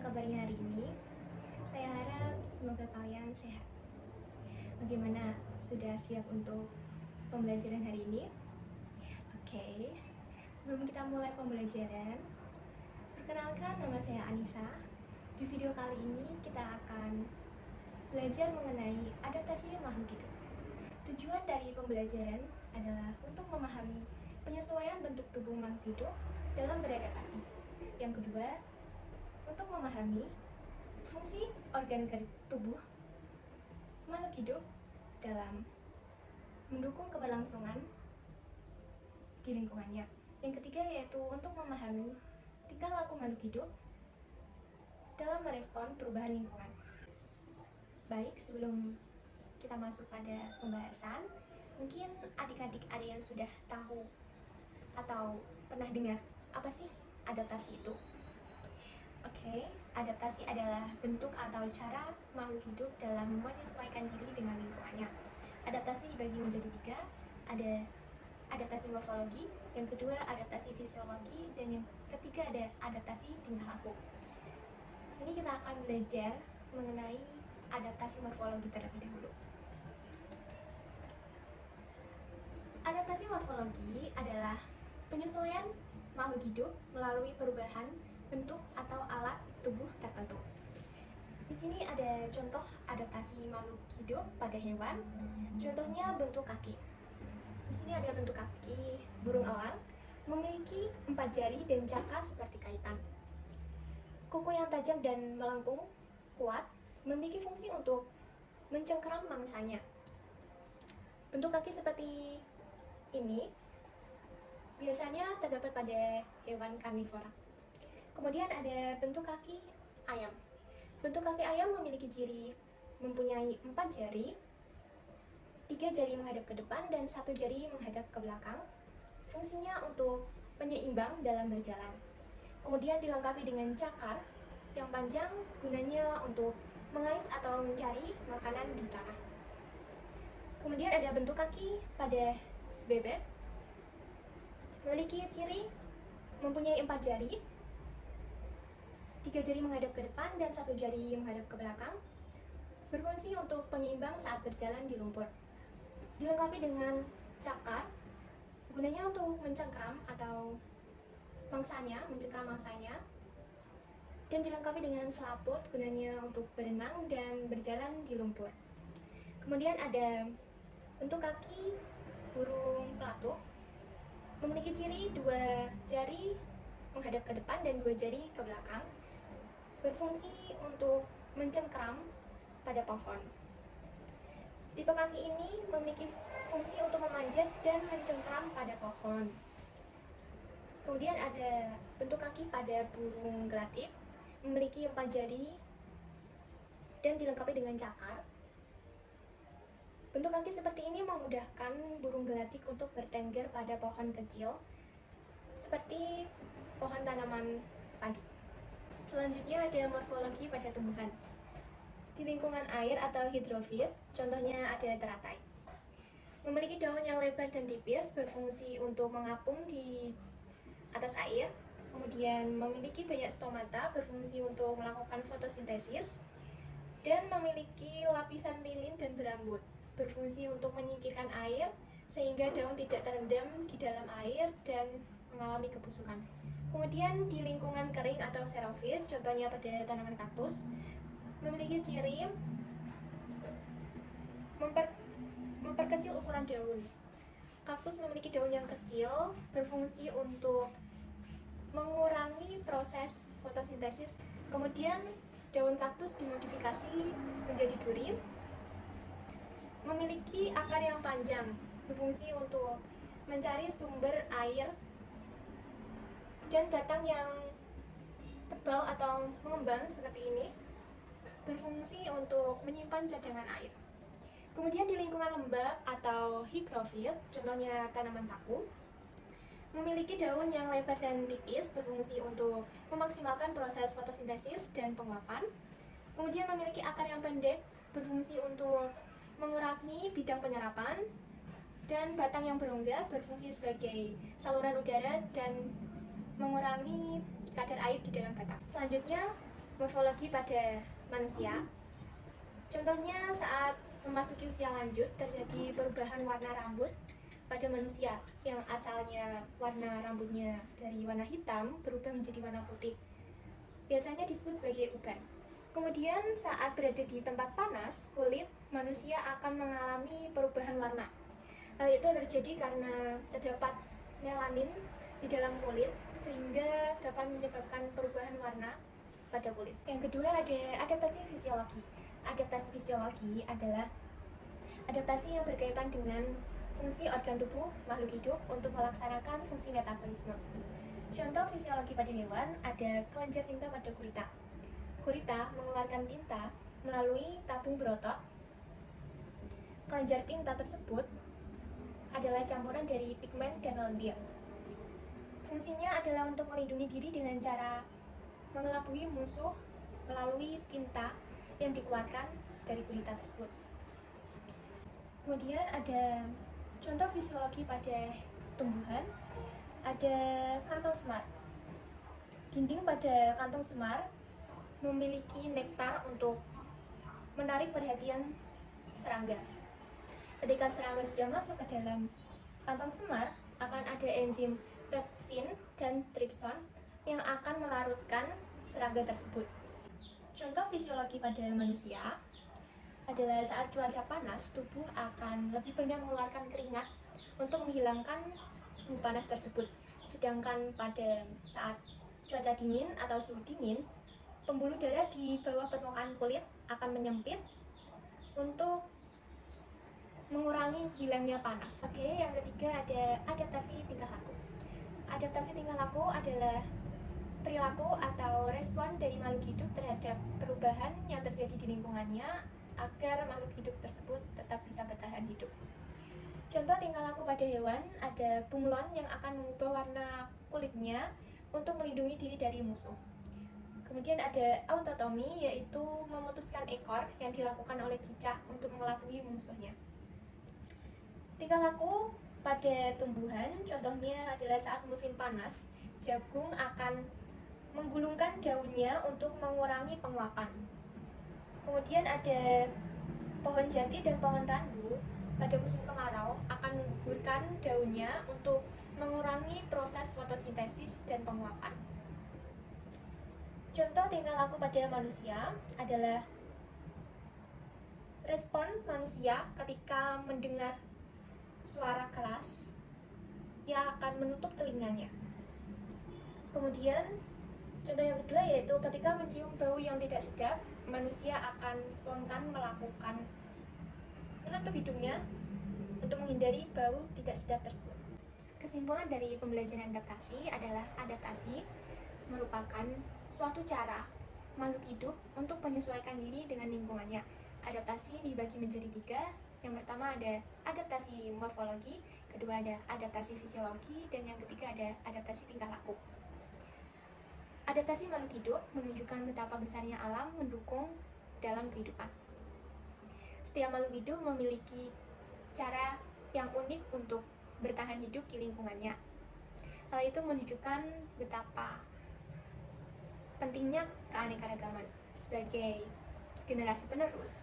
kabarnya hari ini? Saya harap semoga kalian sehat. Bagaimana? Sudah siap untuk pembelajaran hari ini? Oke, sebelum kita mulai pembelajaran, perkenalkan nama saya Anissa. Di video kali ini kita akan belajar mengenai adaptasi makhluk hidup. Tujuan dari pembelajaran adalah untuk memahami penyesuaian bentuk tubuh makhluk hidup dalam beradaptasi. Yang kedua, untuk memahami fungsi organ tubuh makhluk hidup dalam mendukung keberlangsungan di lingkungannya. Yang ketiga yaitu untuk memahami tingkah laku makhluk hidup dalam merespon perubahan lingkungan. Baik, sebelum kita masuk pada pembahasan, mungkin adik-adik ada yang sudah tahu atau pernah dengar apa sih adaptasi itu? Oke, adaptasi adalah bentuk atau cara makhluk hidup dalam menyesuaikan diri dengan lingkungannya. Adaptasi dibagi menjadi 3, ada adaptasi morfologi, yang kedua adaptasi fisiologi, dan yang ketiga ada adaptasi tingkah laku. Di sini kita akan belajar mengenai adaptasi morfologi terlebih dahulu. Adaptasi morfologi adalah penyesuaian makhluk hidup melalui perubahan bentuk atau alat tubuh tertentu. Di sini ada contoh adaptasi makhluk hidup pada hewan. Contohnya bentuk kaki. Di sini ada bentuk kaki burung elang, memiliki 4 jari dan cakar seperti kaitan. Kuku yang tajam dan melengkung kuat memiliki fungsi untuk mencengkeram mangsanya. Bentuk kaki seperti ini biasanya terdapat pada hewan karnivora. Kemudian ada bentuk kaki ayam. Bentuk kaki ayam memiliki ciri mempunyai 4 jari, 3 jari menghadap ke depan dan 1 jari menghadap ke belakang. Fungsinya untuk penyeimbang dalam berjalan. Kemudian dilengkapi dengan cakar yang panjang, gunanya untuk mengais atau mencari makanan di tanah. Kemudian ada bentuk kaki pada bebek, memiliki ciri mempunyai 4 jari, 3 jari menghadap ke depan dan 1 jari menghadap ke belakang, berfungsi untuk penyeimbang saat berjalan di lumpur. Dilengkapi dengan cakar, gunanya untuk mencengkeram atau mencengkeram mangsanya, dan dilengkapi dengan selaput, gunanya untuk berenang dan berjalan di lumpur. Kemudian ada bentuk kaki burung pelatuk, memiliki ciri 2 jari menghadap ke depan dan 2 jari ke belakang, berfungsi untuk mencengkeram pada pohon. Tipe kaki ini memiliki fungsi untuk memanjat dan mencengkeram pada pohon. Kemudian ada bentuk kaki pada burung gelatik, memiliki 4 jari dan dilengkapi dengan cakar. Bentuk kaki seperti ini memudahkan burung gelatik untuk bertengger pada pohon kecil, seperti pohon tanaman padi. Selanjutnya ada morfologi pada tumbuhan. Di lingkungan air atau hidrofit, contohnya ada teratai. Memiliki daun yang lebar dan tipis, berfungsi untuk mengapung di atas air. Kemudian memiliki banyak stomata, berfungsi untuk melakukan fotosintesis. Dan memiliki lapisan lilin dan berambut, berfungsi untuk menyingkirkan air sehingga daun tidak terendam di dalam air dan mengalami kebusukan. Kemudian di lingkungan kering atau xerofit, contohnya pada tanaman kaktus, memiliki ciri memperkecil ukuran daun. Kaktus memiliki daun yang kecil, berfungsi untuk mengurangi proses fotosintesis. Kemudian daun kaktus dimodifikasi menjadi duri, memiliki akar yang panjang, berfungsi untuk mencari sumber air, dan batang yang tebal atau mengembang seperti ini, berfungsi untuk menyimpan cadangan air. Kemudian di lingkungan lembab atau higrofit, contohnya tanaman paku, memiliki daun yang lebar dan tipis, berfungsi untuk memaksimalkan proses fotosintesis dan penguapan. Kemudian memiliki akar yang pendek, berfungsi untuk mengurangi bidang penyerapan, dan batang yang berongga, berfungsi sebagai saluran udara dan mengurangi kadar air di dalam batang. Selanjutnya Morfologi pada manusia. Contohnya saat memasuki usia lanjut terjadi perubahan warna rambut pada manusia yang asalnya warna rambutnya dari warna hitam berubah menjadi warna putih. Biasanya disebut sebagai uban. Kemudian saat berada di tempat panas, kulit manusia akan mengalami perubahan warna. Hal itu terjadi karena terdapat melanin di dalam kulit sehingga dapat menyebabkan perubahan warna pada kulit. Yang kedua ada adaptasi fisiologi. Adaptasi fisiologi adalah adaptasi yang berkaitan dengan fungsi organ tubuh makhluk hidup untuk melaksanakan fungsi metabolisme. Contoh fisiologi pada hewan ada kelenjar tinta pada gurita. Gurita mengeluarkan tinta melalui tabung berotot. Kelenjar tinta tersebut adalah campuran dari pigmen dan lendir. Fungsinya adalah untuk melindungi diri dengan cara mengelabui musuh melalui tinta yang dikeluarkan dari gurita tersebut. Kemudian ada contoh fisiologi pada tumbuhan, ada kantong semar. Dinding pada kantong semar memiliki nektar untuk menarik perhatian serangga. Ketika serangga sudah masuk ke dalam kantong semar, akan ada enzim pepsin dan tripson yang akan melarutkan serangga tersebut. Contoh fisiologi pada manusia adalah saat cuaca panas, tubuh akan lebih banyak mengeluarkan keringat untuk menghilangkan suhu panas tersebut. Sedangkan pada saat cuaca dingin atau suhu dingin, pembuluh darah di bawah permukaan kulit akan menyempit untuk mengurangi hilangnya panas. Oke, yang ketiga ada adaptasi tingkah laku. Adaptasi tingkah laku adalah perilaku atau respon dari makhluk hidup terhadap perubahan yang terjadi di lingkungannya agar makhluk hidup tersebut tetap bisa bertahan hidup. Contoh tingkah laku pada hewan ada bunglon yang akan mengubah warna kulitnya untuk melindungi diri dari musuh. Kemudian ada autotomi, yaitu memutuskan ekor yang dilakukan oleh cicak untuk mengelabui musuhnya. Tingkah laku pada tumbuhan, contohnya adalah saat musim panas, jagung akan menggulungkan daunnya untuk mengurangi penguapan. Kemudian ada pohon jati dan pohon randu pada musim kemarau akan menggugurkan daunnya untuk mengurangi proses fotosintesis dan penguapan. Contoh tingkah laku pada manusia adalah respon manusia ketika mendengar suara keras yang akan menutup telinganya. Kemudian contoh yang kedua yaitu ketika mencium bau yang tidak sedap, manusia akan spontan melakukan menutup hidungnya untuk menghindari bau tidak sedap tersebut. Kesimpulan dari pembelajaran adaptasi adalah adaptasi merupakan suatu cara makhluk hidup untuk menyesuaikan diri dengan lingkungannya. Adaptasi dibagi menjadi 3. Yang pertama ada adaptasi morfologi, kedua ada adaptasi fisiologi, dan yang ketiga ada adaptasi tingkah laku. Adaptasi makhluk hidup menunjukkan betapa besarnya alam mendukung dalam kehidupan. Setiap makhluk hidup memiliki cara yang unik untuk bertahan hidup di lingkungannya. Hal itu menunjukkan betapa pentingnya keanekaragaman sebagai generasi penerus.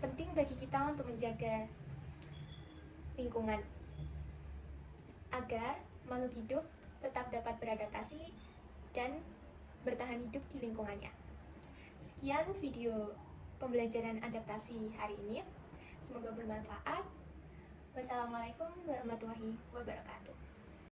Penting bagi kita untuk menjaga lingkungan agar makhluk hidup tetap dapat beradaptasi dan bertahan hidup di lingkungannya. Sekian video pembelajaran adaptasi hari ini. Semoga bermanfaat. Wassalamualaikum warahmatullahi wabarakatuh.